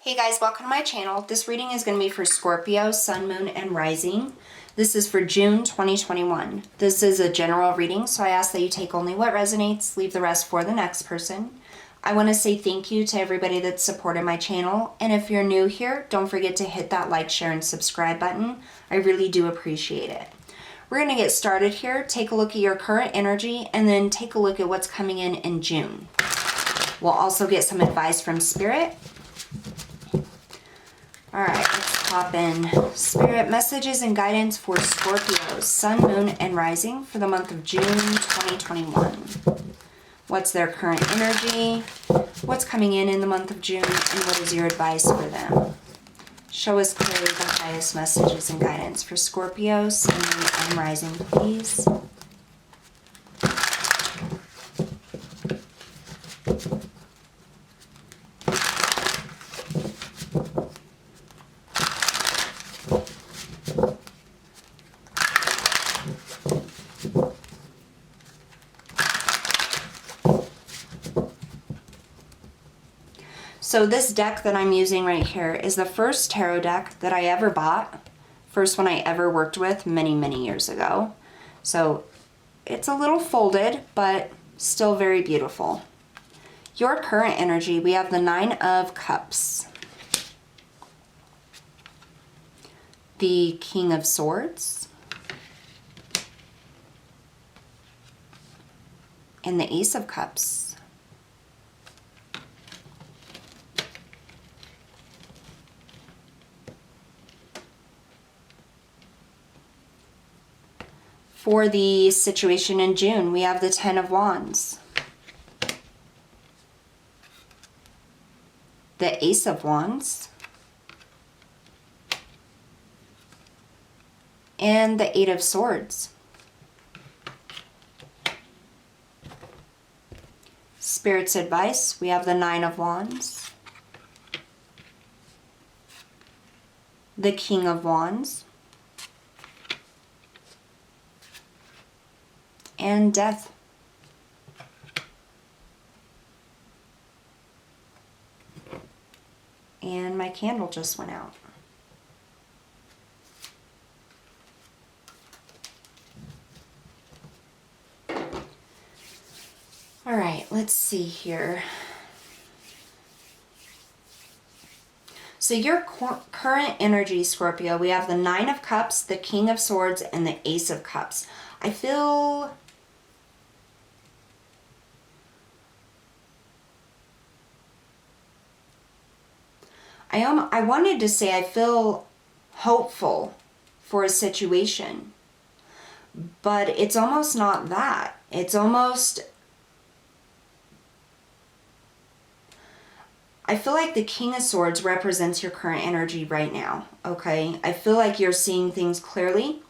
Hey guys, welcome to my channel. This reading is going to be for Scorpio, Sun, Moon, and Rising. This is for June 2021. This is a general reading, so I ask that you take only what resonates, leave the rest for the next person. I want to say thank you to everybody that's supported my channel, and if you're new here, don't forget to hit that like, share, and subscribe button. I really do appreciate it. We're going to get started here, take a look at your current energy, and then take a look at what's coming in June. We'll also get some advice from Spirit. All right, let's pop in Spirit messages and guidance for Scorpio, Sun, Moon, and Rising for the month of June 2021. What's their current energy? What's coming in the month of June? And what is your advice for them? Show us clearly the highest messages and guidance for Scorpio, Sun, Moon, and Rising, please. So this deck that I'm using right here is the first tarot deck that I ever bought. First one I ever worked with many, many years ago. So it's a little folded, but still very beautiful. Your current energy, we have the Nine of Cups, the King of Swords, and the Ace of Cups. For the situation in June, we have the Ten of Wands, the Ace of Wands, and the Eight of Swords. Spirit's advice, we have the Nine of Wands, the King of Wands, and Death. And my candle just went out. All right, let's see here. So your current energy, Scorpio, we have the Nine of Cups, the King of Swords, and the Ace of Cups. I feel I wanted to say I feel hopeful for a situation, but it's almost not that. It's almost, I feel like the King of Swords represents your current energy right now, okay? I feel like you're seeing things clearly.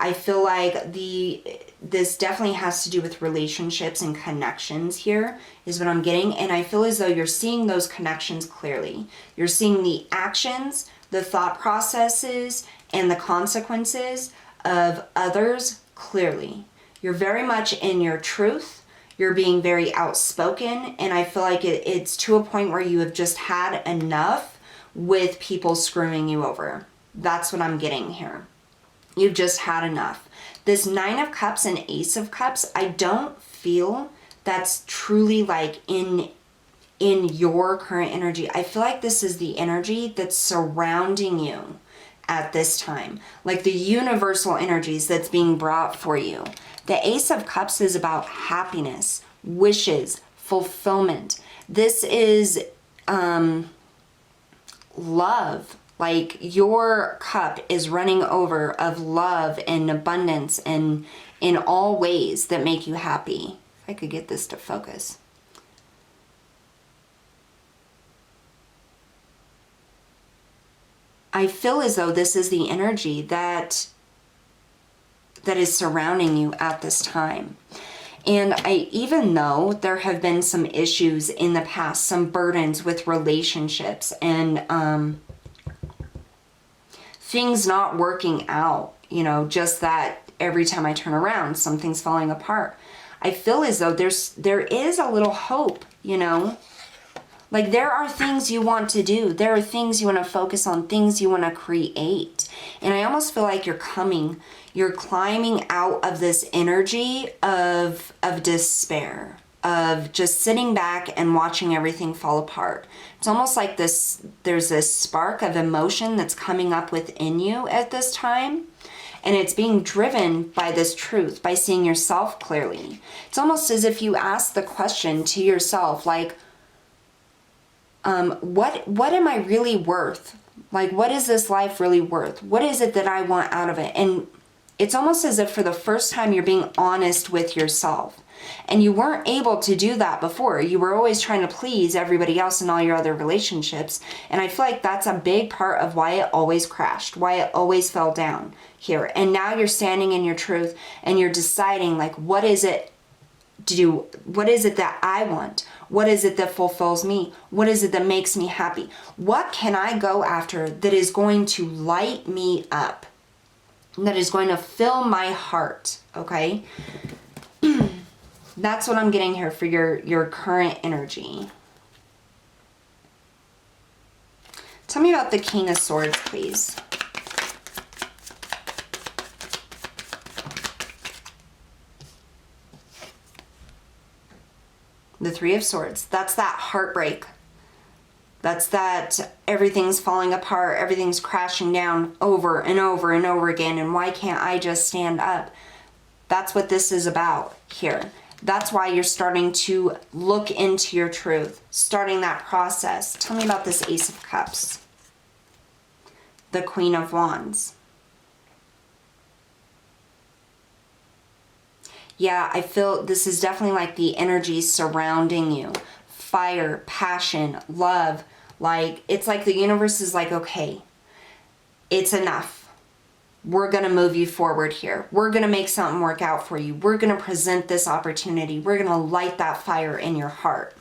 I feel like this definitely has to do with relationships and connections here, is what I'm getting. And I feel as though you're seeing those connections clearly. You're seeing the actions, the thought processes, and the consequences of others clearly. You're very much in your truth. You're being very outspoken. And I feel like it's to a point where you have just had enough with people screwing you over. That's what I'm getting here. You've just had enough. This Nine of Cups and Ace of Cups, I don't feel that's truly like in your current energy. I feel like this is the energy that's surrounding you at this time. Like the universal energies that's being brought for you. The Ace of Cups is about happiness, wishes, fulfillment. This is love. Like your cup is running over of love and abundance and in all ways that make you happy. If I could get this to focus. I feel as though this is the energy that is surrounding you at this time. And even though there have been some issues in the past, some burdens with relationships and things not working out, you know, just that every time I turn around, something's falling apart. I feel as though there is a little hope, you know, Like, there are things you want to do. There are things you want to focus on, things you want to create. And I almost feel like you're climbing out of this energy of despair, of just sitting back and watching everything fall apart. It's almost like there's this spark of emotion that's coming up within you at this time. And it's being driven by this truth, by seeing yourself clearly. It's almost as if you ask the question to yourself, like, what am I really worth? Like, what is this life really worth? What is it that I want out of it? And it's almost as if for the first time you're being honest with yourself. And you weren't able to do that before. You were always trying to please everybody else in all your other relationships. And I feel like that's a big part of why it always crashed, why it always fell down here. And now you're standing in your truth and you're deciding, like, what is it that I want? What is it that fulfills me? What is it that makes me happy? What can I go after that is going to light me up? That is going to fill my heart, okay? That's what I'm getting here for your current energy. Tell me about the King of Swords, please. The Three of Swords. That's that heartbreak. That's that everything's falling apart, everything's crashing down over and over and over again, and why can't I just stand up? That's what this is about here. That's why you're starting to look into your truth, starting that process. Tell me about this Ace of Cups. The Queen of Wands. Yeah, I feel this is definitely like the energy surrounding you. Fire, passion, love. Like, it's like the universe is like, okay, it's enough. We're going to move you forward here. We're going to make something work out for you. We're going to present this opportunity. We're going to light that fire in your heart.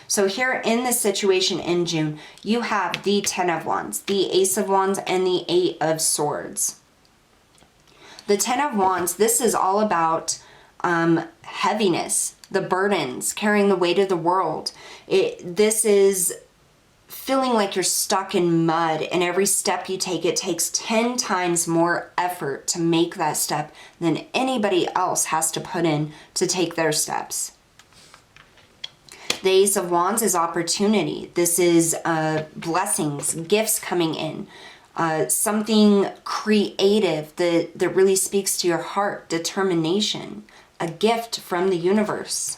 So here in this situation in June, you have the 10 of Wands, the Ace of Wands, and the 8 of Swords. The 10 of Wands, this is all about heaviness, the burdens, carrying the weight of the world. This is feeling like you're stuck in mud, and every step you take, it takes 10 times more effort to make that step than anybody else has to put in to take their steps. The Ace of Wands is opportunity. This is blessings, gifts coming in, something creative that really speaks to your heart, determination, a gift from the universe.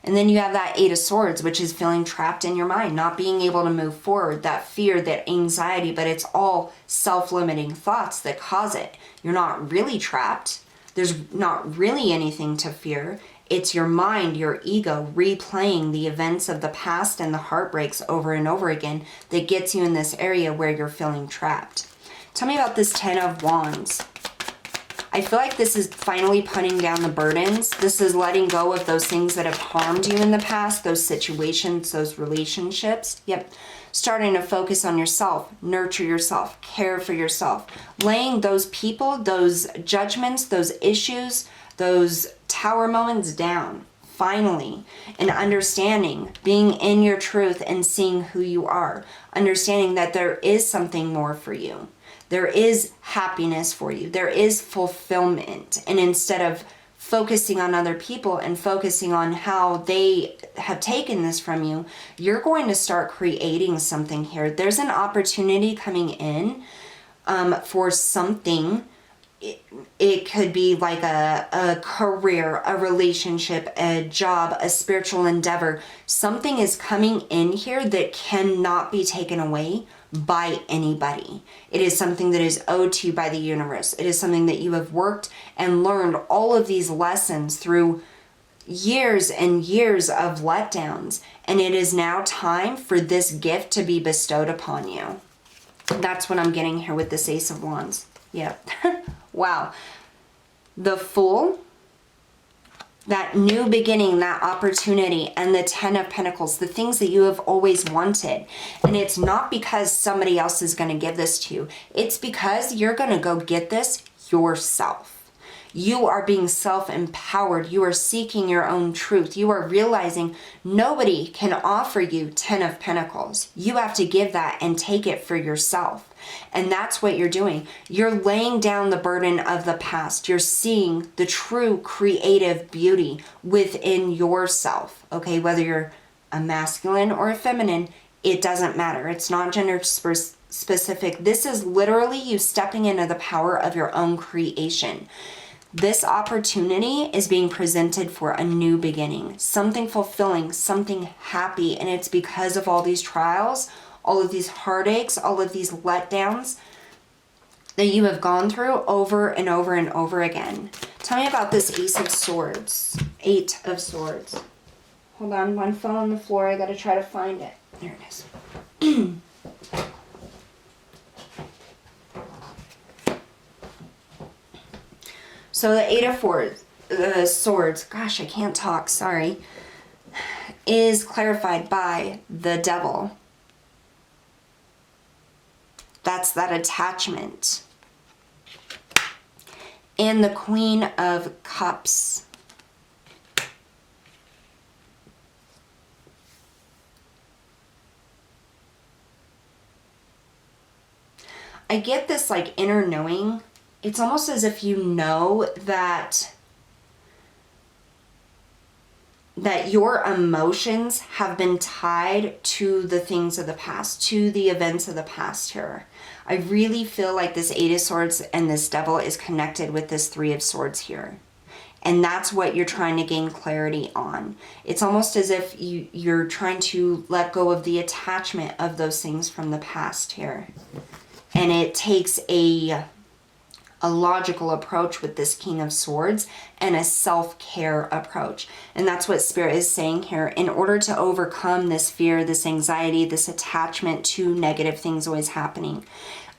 And then you have that 8 of Swords, which is feeling trapped in your mind, not being able to move forward, that fear, that anxiety, but it's all self-limiting thoughts that cause it. You're not really trapped. There's not really anything to fear. It's your mind, your ego, replaying the events of the past and the heartbreaks over and over again that gets you in this area where you're feeling trapped. Tell me about this 10 of Wands. I feel like this is finally putting down the burdens. This is letting go of those things that have harmed you in the past, those situations, those relationships. Yep. Starting to focus on yourself, nurture yourself, care for yourself. Laying those people, those judgments, those issues, those tower moments down. Finally. And understanding, being in your truth and seeing who you are. Understanding that there is something more for you. There is happiness for you. There is fulfillment. And instead of focusing on other people and focusing on how they have taken this from you, you're going to start creating something here. There's an opportunity coming in for something. It could be like a career, a relationship, a job, a spiritual endeavor. Something is coming in here that cannot be taken away by anybody. It is something that is owed to you by the universe. It is something that you have worked and learned all of these lessons through years and years of letdowns. And it is now time for this gift to be bestowed upon you. That's what I'm getting here with this Ace of Wands. Yeah. Wow. The Fool, that new beginning, that opportunity, and the 10 of Pentacles, the things that you have always wanted. And it's not because somebody else is going to give this to you. It's because you're going to go get this yourself. You are being self-empowered. You are seeking your own truth. You are realizing nobody can offer you 10 of Pentacles. You have to give that and take it for yourself. And that's what you're doing. You're laying down the burden of the past. You're seeing the true creative beauty within yourself. Okay, whether you're a masculine or a feminine, it doesn't matter. It's not gender specific. This is literally you stepping into the power of your own creation. This opportunity is being presented for a new beginning, something fulfilling, something happy. And it's because of all these trials, all of these heartaches, all of these letdowns that you have gone through over and over and over again. Tell me about this Ace of Swords, 8 of Swords. Hold on, one fell on the floor. I got to try to find it. There it is. So the 8 of Swords, gosh, I can't talk, sorry, is clarified by the Devil. That's that attachment. And the Queen of Cups. I get this like inner knowing. It's almost as if you know that your emotions have been tied to the things of the past, to the events of the past here. I really feel like this 8 of Swords and this Devil is connected with this 3 of Swords here. And that's what you're trying to gain clarity on. It's almost as if you're trying to let go of the attachment of those things from the past here. And it takes a logical approach with this King of Swords and a self-care approach. And that's what Spirit is saying here. In order to overcome this fear, this anxiety, this attachment to negative things always happening,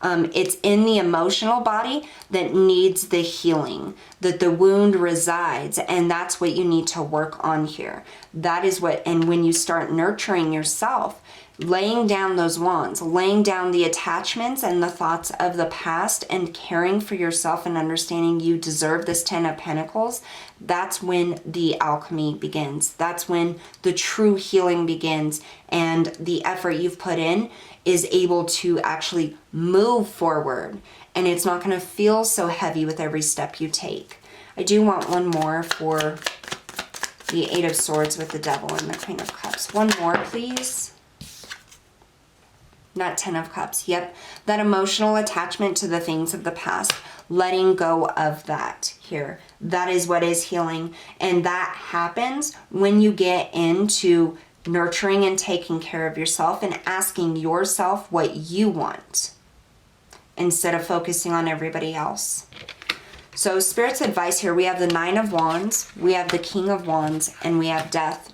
it's in the emotional body that needs the healing, that the wound resides, and that's what you need to work on here. That is what, and when you start nurturing yourself, laying down those wands, laying down the attachments and the thoughts of the past and caring for yourself and understanding you deserve this 10 of Pentacles, that's when the alchemy begins. That's when the true healing begins, and the effort you've put in is able to actually move forward, and it's not going to feel so heavy with every step you take. I do want one more for the 8 of Swords with the Devil and the Queen of Cups. One more, please. Not 10 of Cups. Yep. That emotional attachment to the things of the past. Letting go of that here. That is what is healing. And that happens when you get into nurturing and taking care of yourself and asking yourself what you want instead of focusing on everybody else. So Spirit's advice here, we have the 9 of Wands, we have the King of Wands, and we have Death.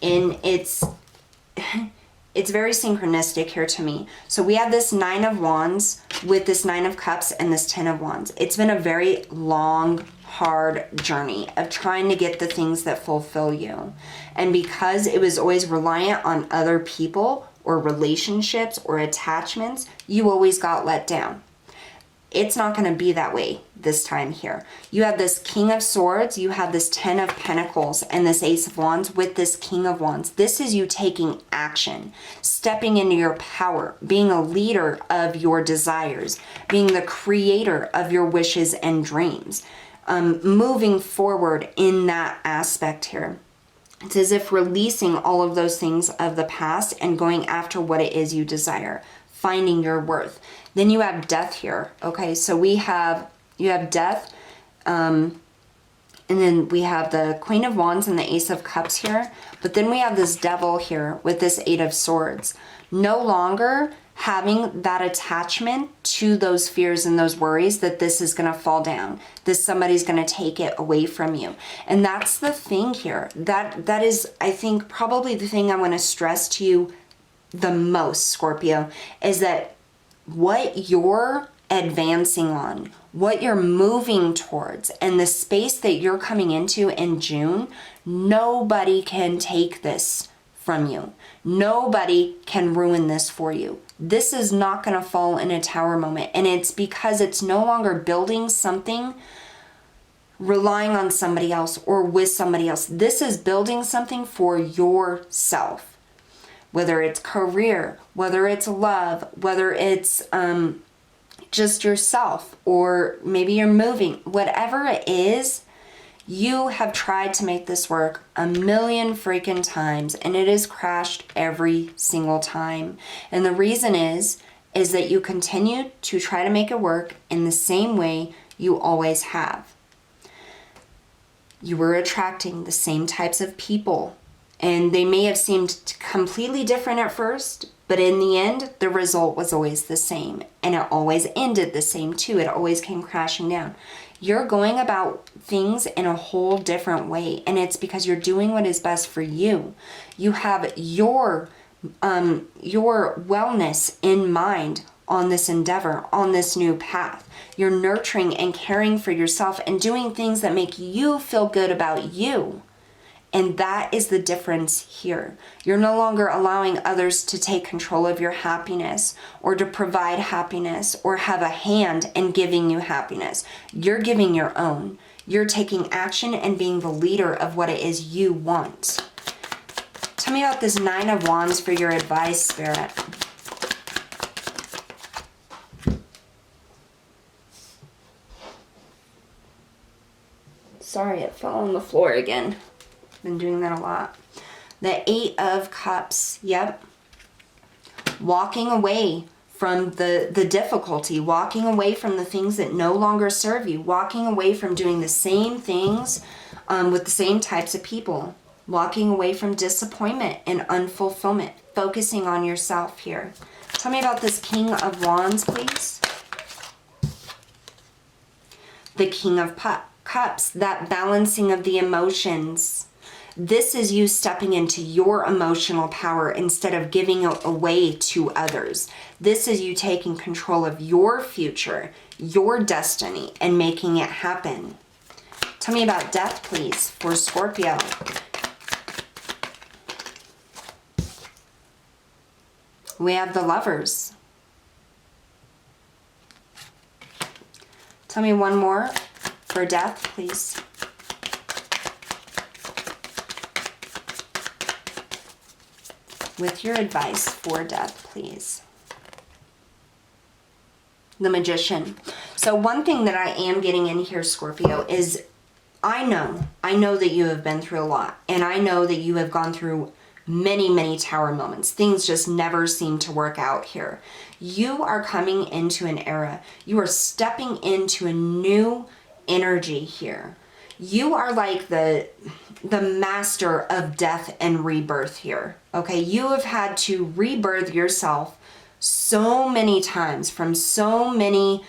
And it's very synchronistic here to me. So we have this 9 of Wands with this 9 of Cups and this 10 of Wands. It's been a very long, hard journey of trying to get the things that fulfill you. And because it was always reliant on other people or relationships or attachments, you always got let down. It's not going to be that way this time here. You have this King of Swords, you have this 10 of Pentacles, and this Ace of Wands with this King of Wands. This is you taking action, stepping into your power, being a leader of your desires, being the creator of your wishes and dreams, moving forward in that aspect here. It's as if releasing all of those things of the past and going after what it is you desire, finding your worth. Then you have Death here. Okay, so you have Death, and then we have the Queen of Wands and the Ace of Cups here. But then we have this Devil here with this 8 of Swords. No longer having that attachment to those fears and those worries that this is going to fall down, that somebody's going to take it away from you. And that's the thing here. That is, I think, probably the thing I want to stress to you the most, Scorpio, is that what you're advancing on, what you're moving towards, and the space that you're coming into in June, nobody can take this from you. Nobody can ruin this for you. This is not going to fall in a tower moment. And it's because it's no longer building something relying on somebody else or with somebody else. This is building something for yourself, whether it's career, whether it's love, whether it's just yourself, or maybe you're moving, whatever it is. You have tried to make this work a million freaking times, and it has crashed every single time. And the reason is that you continue to try to make it work in the same way you always have. You were attracting the same types of people, and they may have seemed completely different at first, but in the end, the result was always the same, and it always ended the same too. It always came crashing down. You're going about things in a whole different way, and it's because you're doing what is best for you. You have your wellness in mind on this endeavor, on this new path. You're nurturing and caring for yourself and doing things that make you feel good about you. And that is the difference here. You're no longer allowing others to take control of your happiness or to provide happiness or have a hand in giving you happiness. You're giving your own. You're taking action and being the leader of what it is you want. Tell me about this 9 of Wands for your advice, Spirit. Sorry, it fell on the floor again. Been doing that a lot. The 8 of Cups. Yep. Walking away from the difficulty, walking away from the things that no longer serve you, walking away from doing the same things with the same types of people, walking away from disappointment and unfulfillment, focusing on yourself here. Tell me about this King of Wands, please. The King of Cups, that balancing of the emotions. This is you stepping into your emotional power instead of giving it away to others. This is you taking control of your future, your destiny, and making it happen. Tell me about death, please, for Scorpio. We have the Lovers. Tell me one more for death, please. With your advice for death, please. The Magician. So one thing that I am getting in here, Scorpio, is I know that you have been through a lot, and I know that you have gone through many, many tower moments. Things just never seem to work out here. You are coming into an era. You are stepping into a new energy here. You are like the master of death and rebirth here. Okay, you have had to rebirth yourself so many times from so many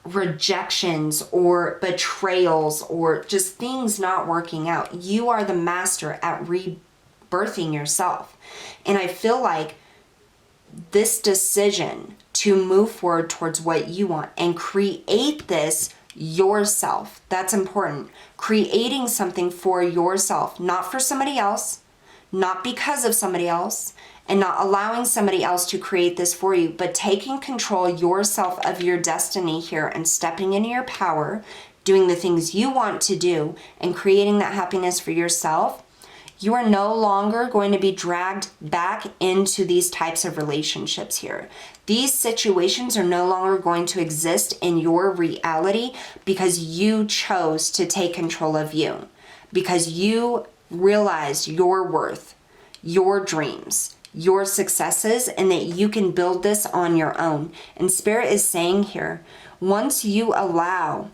rejections or betrayals or just things not working out. You are the master at rebirthing yourself. And I feel like this decision to move forward towards what you want and create this yourself, that's important. Creating something for yourself, not for somebody else, not because of somebody else, and not allowing somebody else to create this for you, but taking control yourself of your destiny here and stepping into your power, doing the things you want to do and creating that happiness for yourself. You are no longer going to be dragged back into these types of relationships here. These situations are no longer going to exist in your reality because you chose to take control of you, because you realized your worth, your dreams, your successes, and that you can build this on your own. And Spirit is saying here, once you allow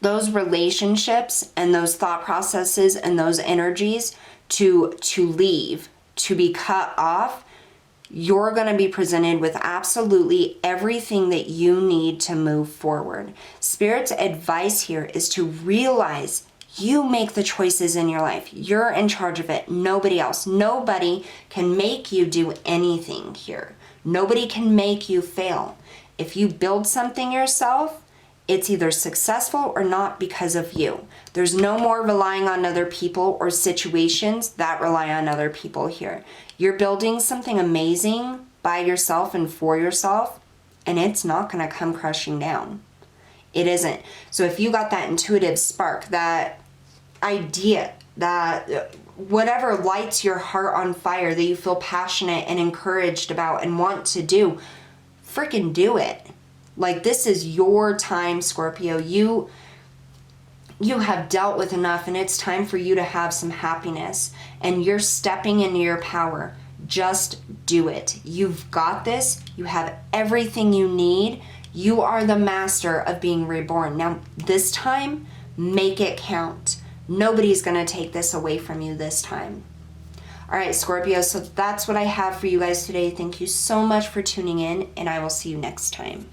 those relationships and those thought processes and those energies to leave, to be cut off, you're going to be presented with absolutely everything that you need to move forward. Spirit's advice here is to realize you make the choices in your life. You're in charge of it. Nobody else. Nobody can make you do anything here. Nobody can make you fail. If you build something yourself, it's either successful or not because of you. There's no more relying on other people or situations that rely on other people here. You're building something amazing by yourself and for yourself, and it's not going to come crashing down. It isn't. So if you got that intuitive spark, that idea, that whatever lights your heart on fire, that you feel passionate and encouraged about and want to do, freaking do it. Like, this is your time, Scorpio. You have dealt with enough, and it's time for you to have some happiness, and you're stepping into your power. Just do it. You've got this. You have everything you need. You are the master of being reborn. Now, this time, make it count. Nobody's going to take this away from you this time. All right, Scorpio, so that's what I have for you guys today. Thank you so much for tuning in, and I will see you next time.